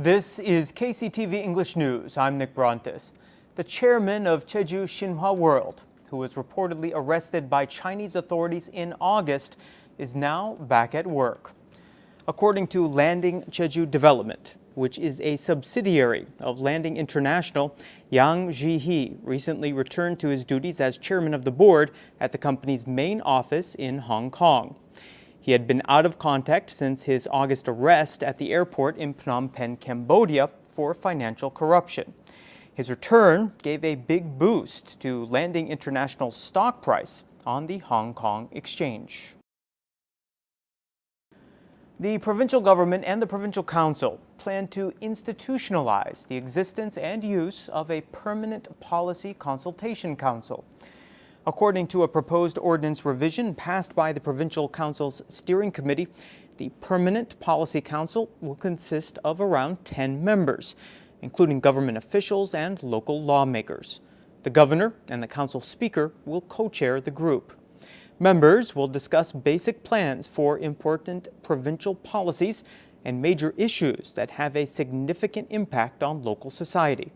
This is KCTV English News. I'm Nick Brontes. The chairman of Jeju Shinhwa World, who was reportedly arrested by Chinese authorities in August, is now back at work. According to Landing Jeju Development, which is a subsidiary of Landing International, Yang Ji-hee recently returned to his duties as chairman of the board at the company's main office in Hong Kong. He had been out of contact since his August arrest at the airport in Phnom Penh, Cambodia, for financial corruption. His return gave a big boost to Landing International's stock price on the Hong Kong exchange. The provincial government and the provincial council plan to institutionalize the existence and use of a permanent policy consultation council. According to a proposed ordinance revision passed by the Provincial Council's Steering Committee, the Permanent Policy Council will consist of around 10 members, including government officials and local lawmakers. The governor and the council speaker will co-chair the group. Members will discuss basic plans for important provincial policies and major issues that have a significant impact on local society.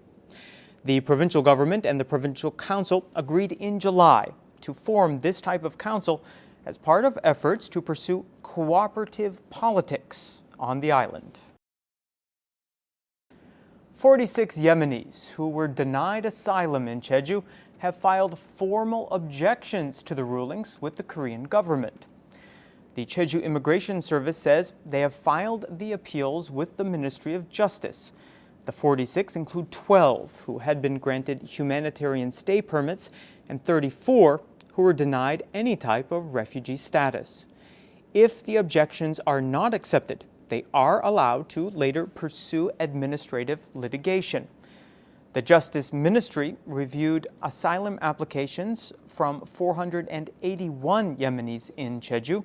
The provincial government and the provincial council agreed in July to form this type of council as part of efforts to pursue cooperative politics on the island. 46 Yemenis who were denied asylum in Jeju have filed formal objections to the rulings with the Korean government. The Jeju Immigration Service says they have filed the appeals with the Ministry of Justice. The 46 include 12 who had been granted humanitarian stay permits and 34 who were denied any type of refugee status. If the objections are not accepted, they are allowed to later pursue administrative litigation. The Justice Ministry reviewed asylum applications from 481 Yemenis in Jeju.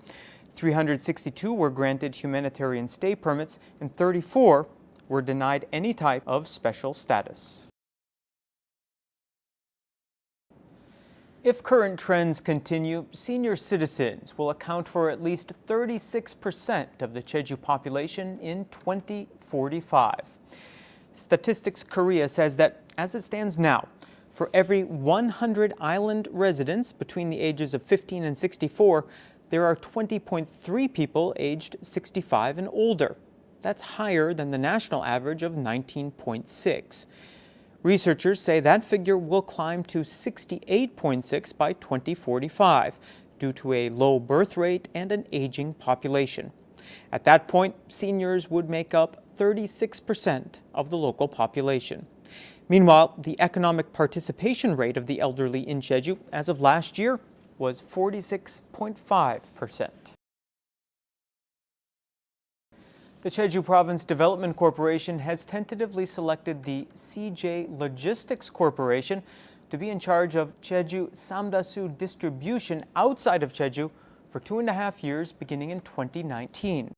362 were granted humanitarian stay permits and 34 were denied any type of special status. If current trends continue, senior citizens will account for at least 36% of the Jeju population in 2045. Statistics Korea says that, as it stands now, for every 100 island residents between the ages of 15 and 64, there are 20.3 people aged 65 and older. That's higher than the national average of 19.6. Researchers say that figure will climb to 68.6 by 2045 due to a low birth rate and an aging population. At that point, seniors would make up 36% of the local population. Meanwhile, the economic participation rate of the elderly in Jeju as of last year was 46.5%. The Jeju Province Development Corporation has tentatively selected the CJ Logistics Corporation to be in charge of Jeju Samdasu distribution outside of Jeju for 2.5 years beginning in 2019.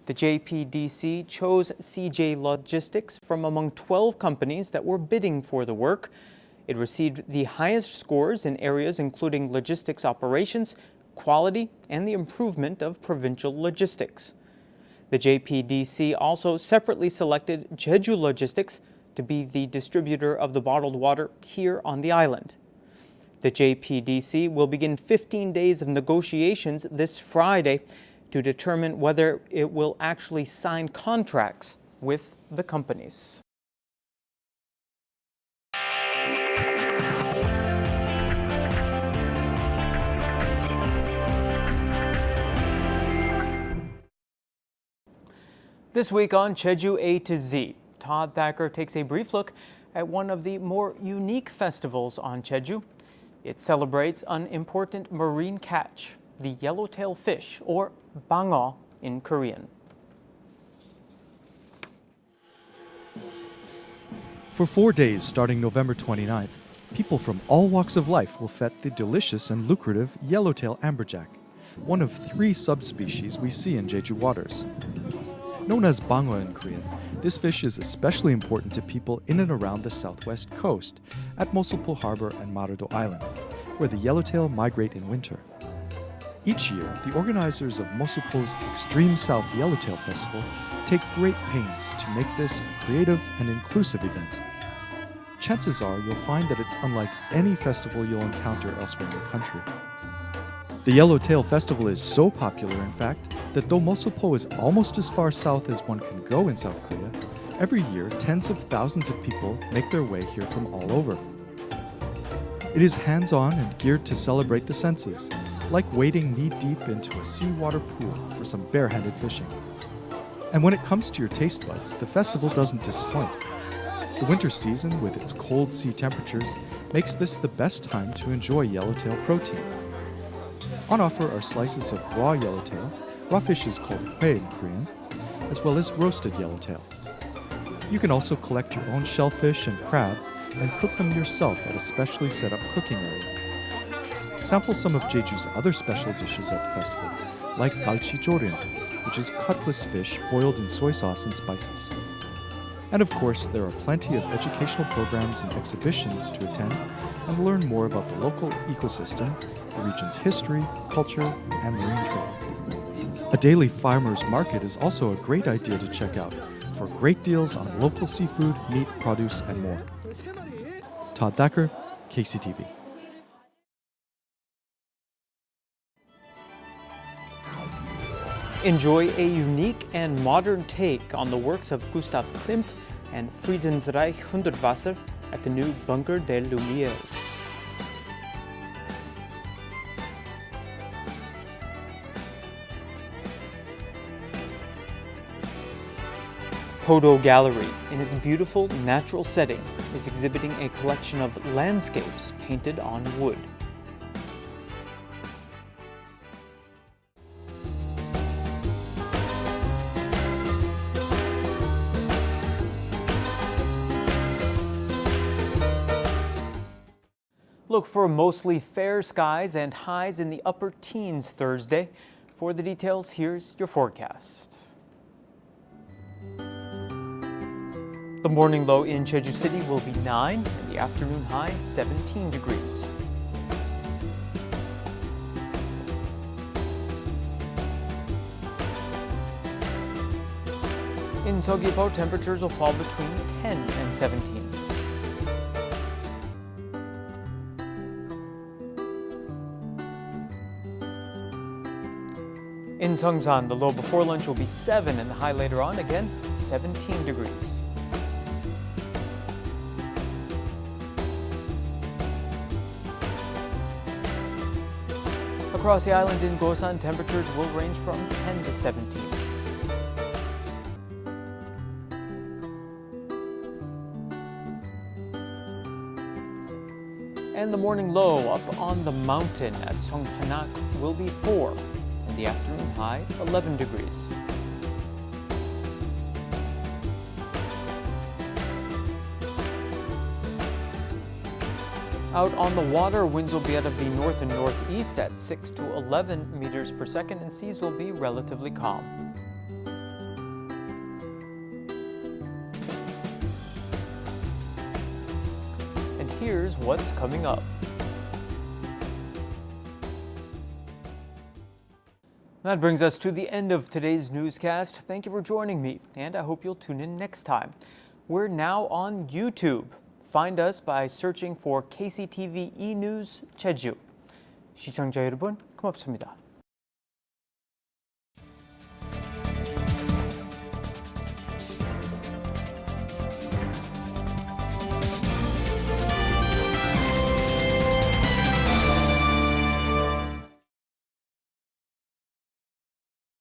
The JPDC chose CJ Logistics from among 12 companies that were bidding for the work. It received the highest scores in areas including logistics operations, quality, and the improvement of provincial logistics. The JPDC also separately selected Jeju Logistics to be the distributor of the bottled water here on the island. The JPDC will begin 15 days of negotiations this Friday to determine whether it will actually sign contracts with the companies. This week on Jeju A to Z, Todd Thacker takes a brief look at one of the more unique festivals on Jeju. It celebrates an important marine catch, the yellowtail fish, or bangeo in Korean. For 4 days starting November 29th, people from all walks of life will fet the delicious and lucrative yellowtail amberjack, one of 3 subspecies we see in Jeju waters. Known as bangeo in Korean, this fish is especially important to people in and around the southwest coast at Mosulpo Harbor and Marudo Island, where the yellowtail migrate in winter. Each year, the organizers of Mosupo's Extreme South Yellowtail Festival take great pains to make this a creative and inclusive event. Chances are you'll find that it's unlike any festival you'll encounter elsewhere in the country. The Yellowtail Festival is so popular, in fact, that though Mosupo is almost as far south as one can go in South Korea, every year tens of thousands of people make their way here from all over. It is hands-on and geared to celebrate the senses, like wading knee-deep into a seawater pool for some barehanded fishing. And when it comes to your taste buds, the festival doesn't disappoint. The winter season, with its cold sea temperatures, makes this the best time to enjoy yellowtail protein. On offer are slices of raw yellowtail, raw fish is called hue in Korean, as well as roasted yellowtail. You can also collect your own shellfish and crab and cook them yourself at a specially set up cooking area. Sample some of Jeju's other special dishes at the festival, like galchijorin, which is cutlass fish boiled in soy sauce and spices. And of course, there are plenty of educational programs and exhibitions to attend and learn more about the local ecosystem, the region's history, culture, and marine trade. A daily farmers market is also a great idea to check out for great deals on local seafood, meat, produce, and more. Todd Thacker, KCTV. Enjoy a unique and modern take on the works of Gustav Klimt and Friedensreich Hundertwasser at the new Bunker des Lumières. Podo Gallery, in its beautiful natural setting, is exhibiting a collection of landscapes painted on wood. Look for mostly fair skies and highs in the upper teens Thursday. For the details, here's your forecast. The morning low in Jeju City will be 9 and the afternoon high 17 degrees. In Seogwipo, temperatures will fall between 10 and 17. In Seongsan, the low before lunch will be 7 and the high later on, again, 17 degrees. Across the island in Gosan, temperatures will range from 10 to 17. And the morning low up on the mountain at Songpanak will be 4. And the afternoon high, 11 degrees. Out on the water, winds will be out of the north and northeast at 6 to 11 meters per second, and seas will be relatively calm. And here's what's coming up. That brings us to the end of today's newscast. Thank you for joining me, and I hope you'll tune in next time. We're now on YouTube. Find us by searching for KCTV E-News Jeju. 시청자 여러분, 고맙습니다.